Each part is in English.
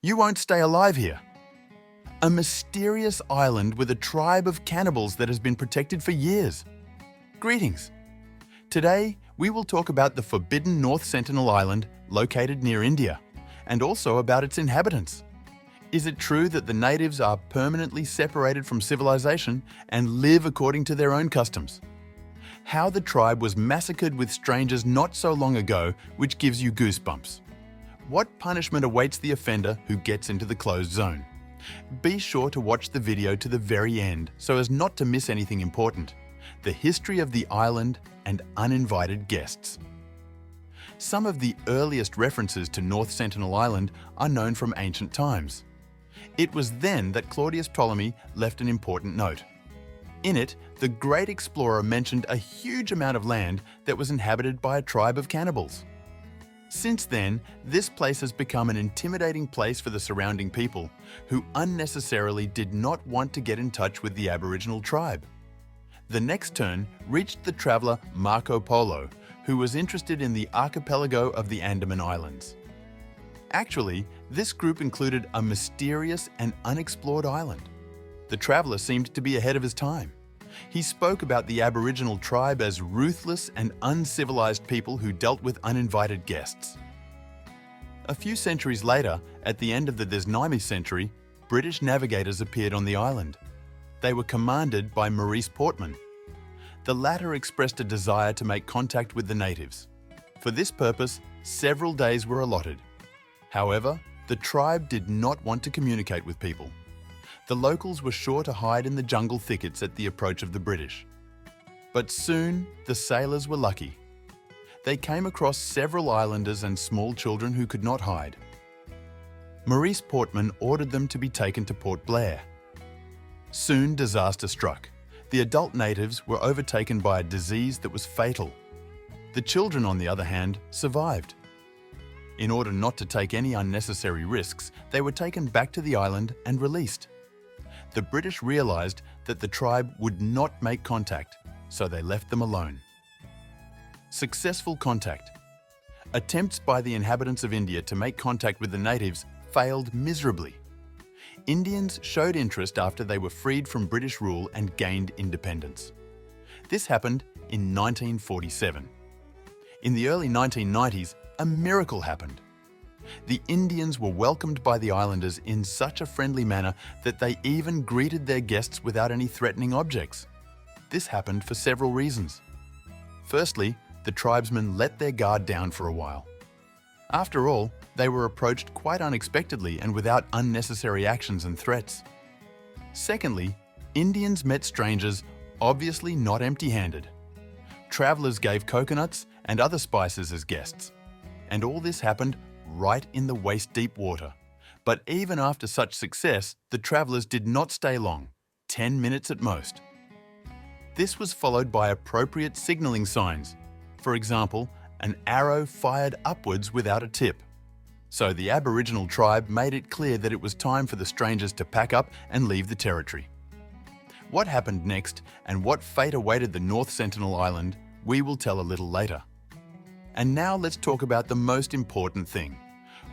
You won't stay alive here. A mysterious island with a tribe of cannibals that has been protected for years. Greetings. Today, we will talk about the forbidden North Sentinel Island located near India, and also about its inhabitants. Is it true that the natives are permanently separated from civilization and live according to their own customs? How the tribe was massacred with strangers not so long ago, which gives you goosebumps. What punishment awaits the offender who gets into the closed zone? Be sure to watch the video to the very end so as not to miss anything important. The history of the island and uninvited guests. Some of the earliest references to North Sentinel Island are known from ancient times. It was then that Claudius Ptolemy left an important note. In it, the great explorer mentioned a huge amount of land that was inhabited by a tribe of cannibals. Since then, this place has become an intimidating place for the surrounding people, who unnecessarily did not want to get in touch with the Aboriginal tribe. The next turn reached the traveller Marco Polo, who was interested in the archipelago of the Andaman Islands. Actually, this group included a mysterious and unexplored island. The traveller seemed to be ahead of his time. He spoke about the Aboriginal tribe as ruthless and uncivilized people who dealt with uninvited guests. A few centuries later, at the end of the Desnami century, British navigators appeared on the island. They were commanded by Maurice Portman. The latter expressed a desire to make contact with the natives. For this purpose, several days were allotted. However, the tribe did not want to communicate with people. The locals were sure to hide in the jungle thickets at the approach of the British. But soon, the sailors were lucky. They came across several islanders and small children who could not hide. Maurice Portman ordered them to be taken to Port Blair. Soon, disaster struck. The adult natives were overtaken by a disease that was fatal. The children, on the other hand, survived. In order not to take any unnecessary risks, they were taken back to the island and released. The British realized that the tribe would not make contact, so they left them alone. Successful contact. Attempts by the inhabitants of India to make contact with the natives failed miserably. Indians showed interest after they were freed from British rule and gained independence. This happened in 1947. In the early 1990s, a miracle happened. The Indians were welcomed by the islanders in such a friendly manner that they even greeted their guests without any threatening objects. This happened for several reasons. Firstly, the tribesmen let their guard down for a while. After all, they were approached quite unexpectedly and without unnecessary actions and threats. Secondly, Indians met strangers obviously not empty-handed. Travelers gave coconuts and other spices as guests. And all this happened right in the waist-deep water. But even after such success, the travelers did not stay long, 10 minutes at most. This was followed by appropriate signaling signs. For example, an arrow fired upwards without a tip. So the Aboriginal tribe made it clear that it was time for the strangers to pack up and leave the territory. What happened next and what fate awaited the North Sentinel Island, we will tell a little later. And now let's talk about the most important thing.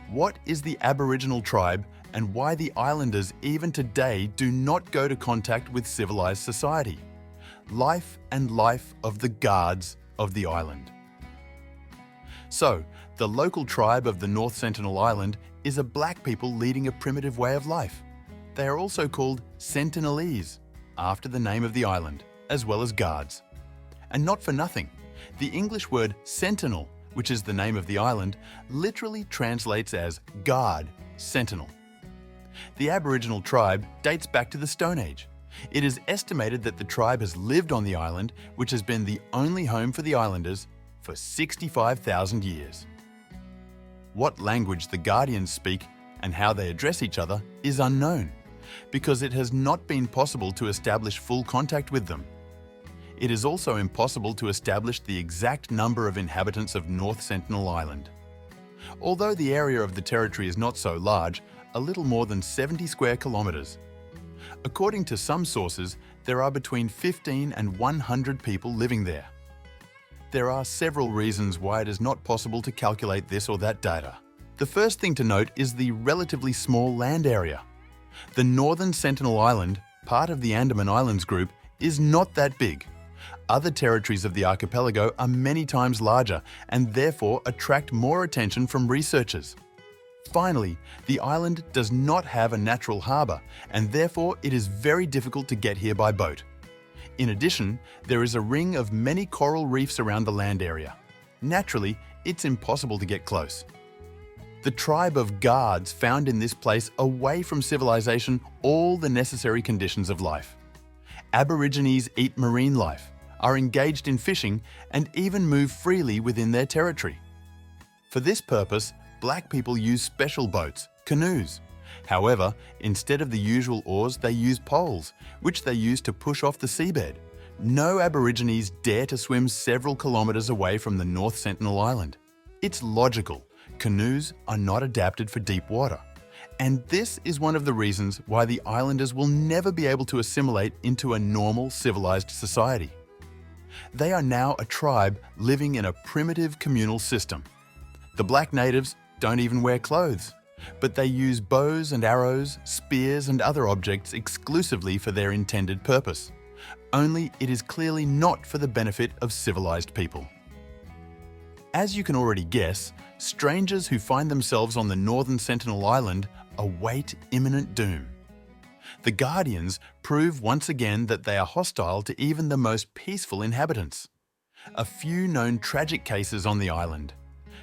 What is the Aboriginal tribe and why the islanders even today do not go to contact with civilized society? Life and life of the guards of the island. So, the local tribe of the North Sentinel Island is a black people leading a primitive way of life. They are also called Sentinelese, after the name of the island, as well as guards. And not for nothing. The English word sentinel, which is the name of the island, literally translates as guard, sentinel. The Aboriginal tribe dates back to the Stone Age. It is estimated that the tribe has lived on the island, which has been the only home for the islanders, for 65,000 years. What language the Guardians speak and how they address each other is unknown, because it has not been possible to establish full contact with them. It is also impossible to establish the exact number of inhabitants of North Sentinel Island. Although the area of the territory is not so large, a little more than 70 square kilometres. According to some sources, there are between 15 and 100 people living there. There are several reasons why it is not possible to calculate this or that data. The first thing to note is the relatively small land area. The northern Sentinel Island, part of the Andaman Islands group, is not that big. Other territories of the archipelago are many times larger and therefore attract more attention from researchers. Finally, the island does not have a natural harbour and therefore it is very difficult to get here by boat. In addition, there is a ring of many coral reefs around the land area. Naturally, it's impossible to get close. The tribe of guards found in this place away from civilization all the necessary conditions of life. Aborigines eat marine life, are engaged in fishing, and even move freely within their territory. For this purpose, black people use special boats, canoes. However, instead of the usual oars, they use poles, which they use to push off the seabed. No Aborigines dare to swim several kilometres away from the North Sentinel Island. It's logical. Canoes are not adapted for deep water. And this is one of the reasons why the islanders will never be able to assimilate into a normal, civilized society. They are now a tribe living in a primitive communal system. The black natives don't even wear clothes, but they use bows and arrows, spears and other objects exclusively for their intended purpose. Only it is clearly not for the benefit of civilized people. As you can already guess, strangers who find themselves on the northern Sentinel Island await imminent doom. The Guardians prove once again that they are hostile to even the most peaceful inhabitants. A few known tragic cases on the island.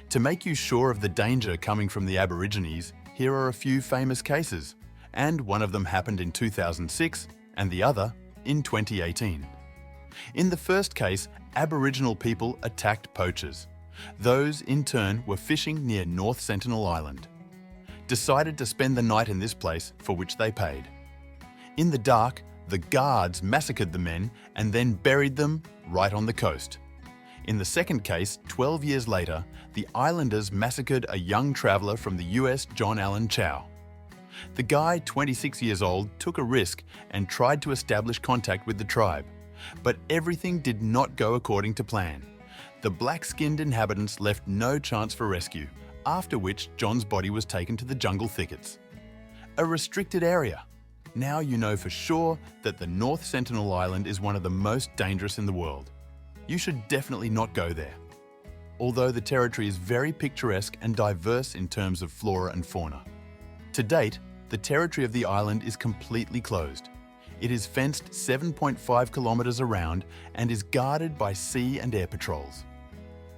To make you sure of the danger coming from the Aborigines, here are a few famous cases, and one of them happened in 2006 and the other in 2018. In the first case, Aboriginal people attacked poachers. Those, in turn, were fishing near North Sentinel Island. Decided to spend the night in this place, for which they paid. In the dark, the guards massacred the men and then buried them right on the coast. In the second case, 12 years later, the islanders massacred a young traveller from the US John Allen Chow. The guy, 26 years old, took a risk and tried to establish contact with the tribe. But everything did not go according to plan. The black-skinned inhabitants left no chance for rescue, after which John's body was taken to the jungle thickets. A restricted area. Now you know for sure that the North Sentinel Island is one of the most dangerous in the world. You should definitely not go there. Although the territory is very picturesque and diverse in terms of flora and fauna. To date, the territory of the island is completely closed. It is fenced 7.5 kilometres around and is guarded by sea and air patrols.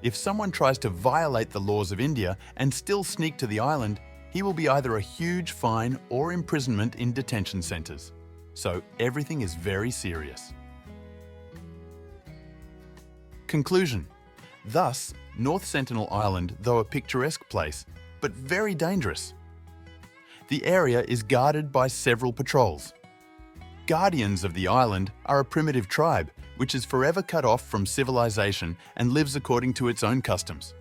If someone tries to violate the laws of India and still sneak to the island, he will be either a huge fine or imprisonment in detention centres. So everything is very serious. Conclusion. Thus, North Sentinel Island, though a picturesque place, but very dangerous. The area is guarded by several patrols. Guardians of the island are a primitive tribe which is forever cut off from civilization and lives according to its own customs.